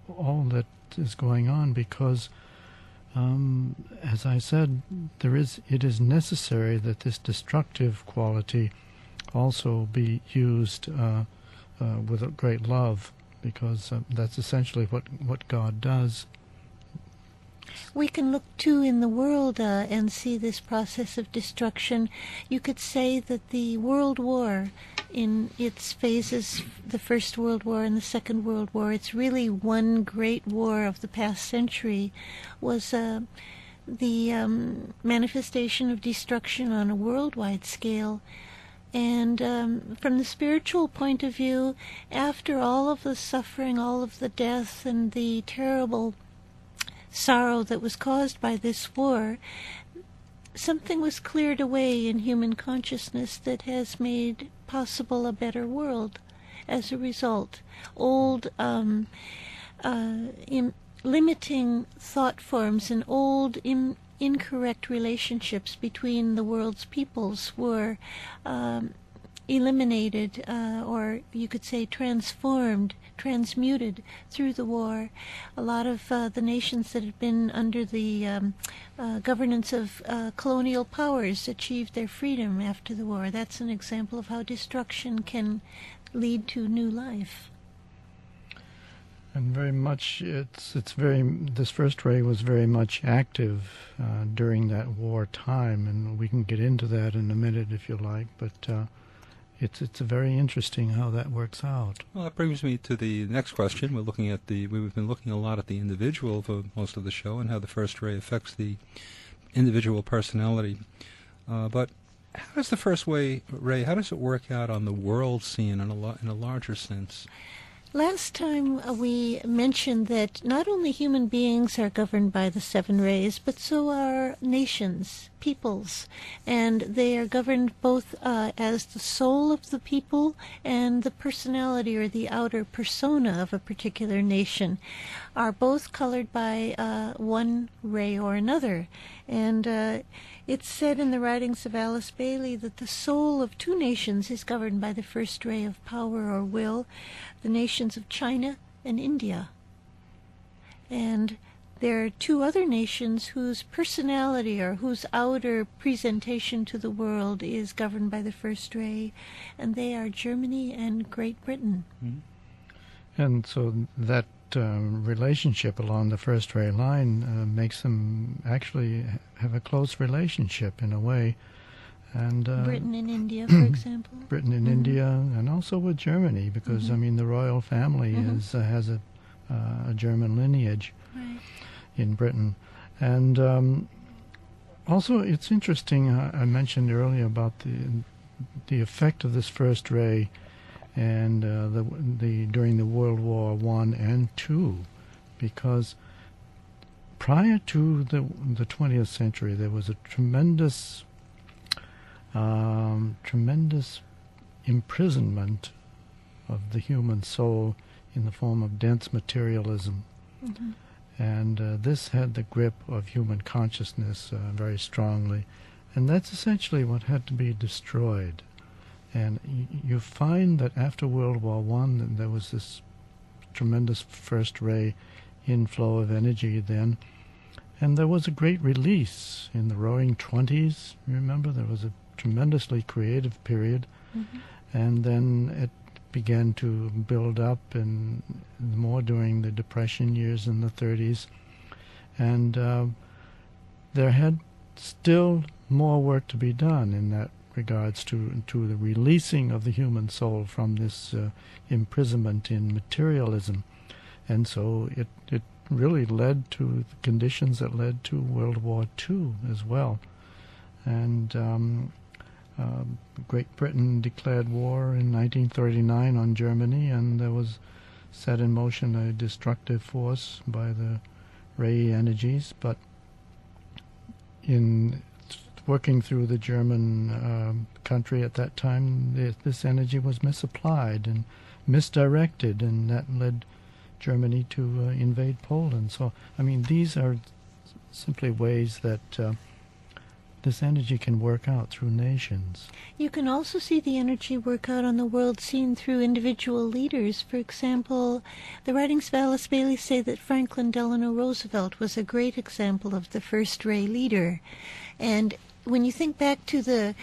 all that is going on, because as I said, it is necessary that this destructive quality also be used with a great love, because that's essentially what God does. We can look too in the world and see this process of destruction. You could say that the World War, in its phases, the First World War and the Second World War, it's really one great war of the past century, was the manifestation of destruction on a worldwide scale. And from the spiritual point of view, after all of the suffering, all of the death, and the terrible sorrow that was caused by this war, something was cleared away in human consciousness that has made possible a better world as a result. Old limiting thought forms and old incorrect relationships between the world's peoples were eliminated, or you could say transmuted through the war. A lot of the nations that had been under the governance of colonial powers achieved their freedom after the war. That's an example of how destruction can lead to new life. And very much, this first ray was very much active during that war time, and we can get into that in a minute if you like, but it's very interesting how that works out. Well, that brings me to the next question. We've been looking a lot at the individual for most of the show and how the first ray affects the individual personality. But how does the first ray, how does it work out on the world scene in a larger sense? Last time we mentioned that not only human beings are governed by the seven rays, but so are nations, peoples, and they are governed both as the soul of the people and the personality or the outer persona of a particular nation are both colored by one ray or another. And it's said in the writings of Alice Bailey that the soul of two nations is governed by the first ray of power or will, the nations of China and India. And there are two other nations whose personality or whose outer presentation to the world is governed by the first ray, and they are Germany and Great Britain. Mm-hmm. And so that relationship along the first ray line makes them actually have a close relationship in a way. And Britain and India, for example. Britain and India, and also with Germany, because I mean the royal family has a German lineage in Britain. And also, it's interesting. I mentioned earlier about the effect of this first ray, and during the World War I and II, because prior to the 20th century, there was a tremendous imprisonment of the human soul in the form of dense materialism. Mm-hmm. And this had the grip of human consciousness very strongly. And that's essentially what had to be destroyed. And you find that after World War I, there was this tremendous first ray inflow of energy then. And there was a great release in the Roaring Twenties. Remember, there was a tremendously creative period, and then it began to build up, and more during the Depression years in the 30s. And there had still more work to be done in that regards to the releasing of the human soul from this imprisonment in materialism. And so it really led to the conditions that led to World War II as well. And Great Britain declared war in 1939 on Germany, and there was set in motion a destructive force by the ray energies. But in working through the German country at that time, this energy was misapplied and misdirected, and that led Germany to invade Poland. So, I mean, these are simply ways that this energy can work out through nations. You can also see the energy work out on the world scene through individual leaders. For example, the writings of Alice Bailey say that Franklin Delano Roosevelt was a great example of the first-ray leader. And when you think back to the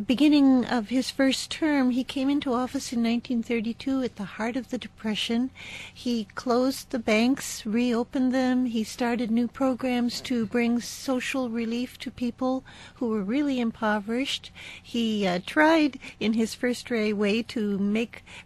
beginning of his first term, he came into office in 1932 at the heart of the Depression. He closed the banks, reopened them. He started new programs to bring social relief to people who were really impoverished. He tried in his first-ray way to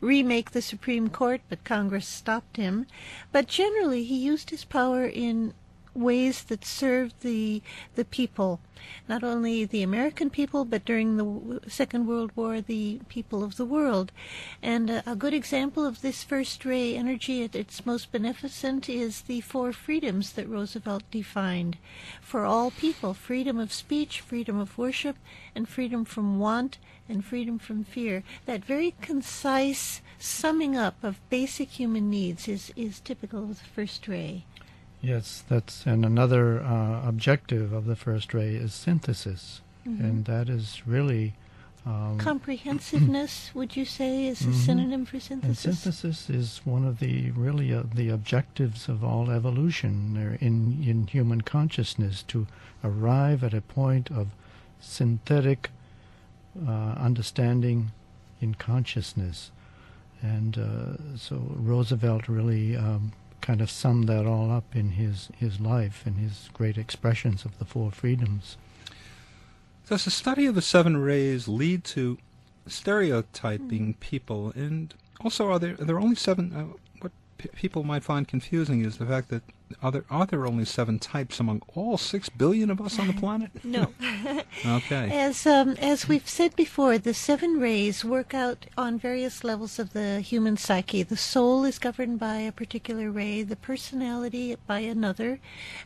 remake the Supreme Court, but Congress stopped him. But generally, he used his power in ways that served the people, not only the American people, but during the Second World War, the people of the world. And a good example of this first-ray energy at its most beneficent is the 4 freedoms that Roosevelt defined for all people: freedom of speech, freedom of worship, and freedom from want, and freedom from fear. That very concise summing up of basic human needs is typical of the first ray. Yes, and another objective of the first ray is synthesis, and that is really comprehensiveness. Would you say is a synonym for synthesis? And synthesis is one of the the objectives of all evolution in human consciousness, to arrive at a point of synthetic understanding in consciousness, and so Roosevelt really kind of summed that all up in his life and his great expressions of the 4 freedoms. Does the study of the 7 rays lead to stereotyping people? And also, are there only 7? What people might find confusing is the fact that are there only 7 types among all 6 billion of us on the planet? No. Okay. As we've said before, the 7 rays work out on various levels of the human psyche. The soul is governed by a particular ray, the personality by another,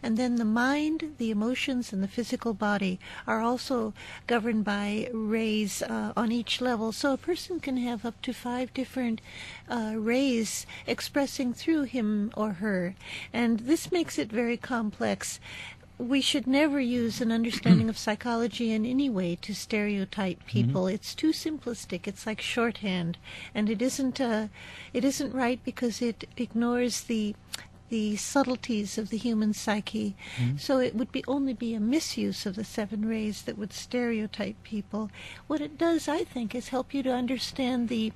and then the mind, the emotions, and the physical body are also governed by rays on each level. So a person can have up to 5 different rays expressing through him or her, and this makes it very complex. We should never use an understanding of psychology in any way to stereotype people. It's too simplistic. It's like shorthand, and it isn't right because it ignores the subtleties of the human psyche. So it would only be a misuse of the 7 rays that would stereotype people. What it does, I think, is help you to understand the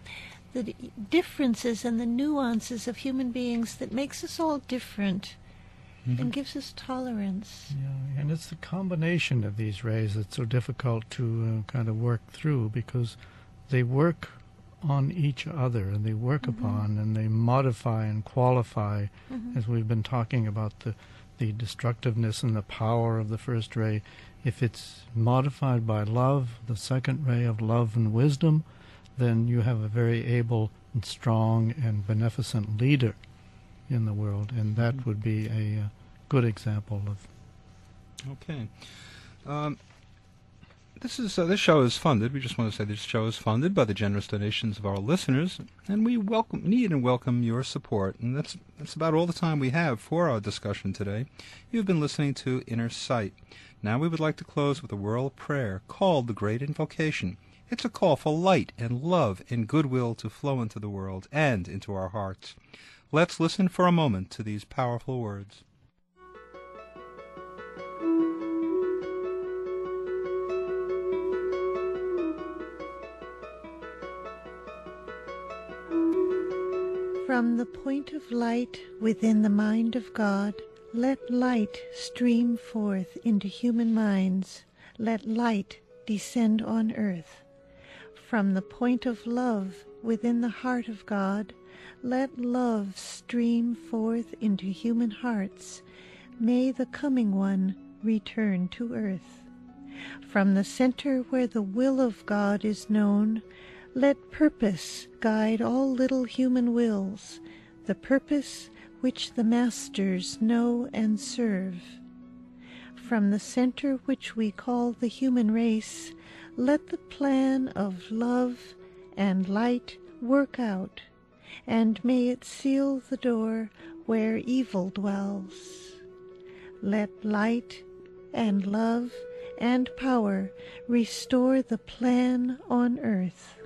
differences and the nuances of human beings that makes us all different and gives us tolerance. Yeah, and it's the combination of these rays that's so difficult to kind of work through, because they work on each other, and they work upon, and they modify and qualify, as we've been talking about the destructiveness and the power of the first ray. If it's modified by love, the second ray of love and wisdom, then you have a very able and strong and beneficent leader in the world, and that would be a good example of. Okay. This show is funded. We just want to say this show is funded by the generous donations of our listeners, and we need and welcome your support. And that's about all the time we have for our discussion today. You've been listening to Inner Sight. Now we would like to close with a world prayer called the Great Invocation. It's a call for light and love and goodwill to flow into the world and into our hearts. Let's listen for a moment to these powerful words. From the point of light within the mind of God, let light stream forth into human minds. Let light descend on earth. From the point of love within the heart of God, let love stream forth into human hearts. May the coming one return to earth. From the center where the will of God is known, let purpose guide all little human wills, the purpose which the masters know and serve. From the center which we call the human race, let the plan of love and light work out, and may it seal the door where evil dwells. Let light and love and power restore the plan on earth.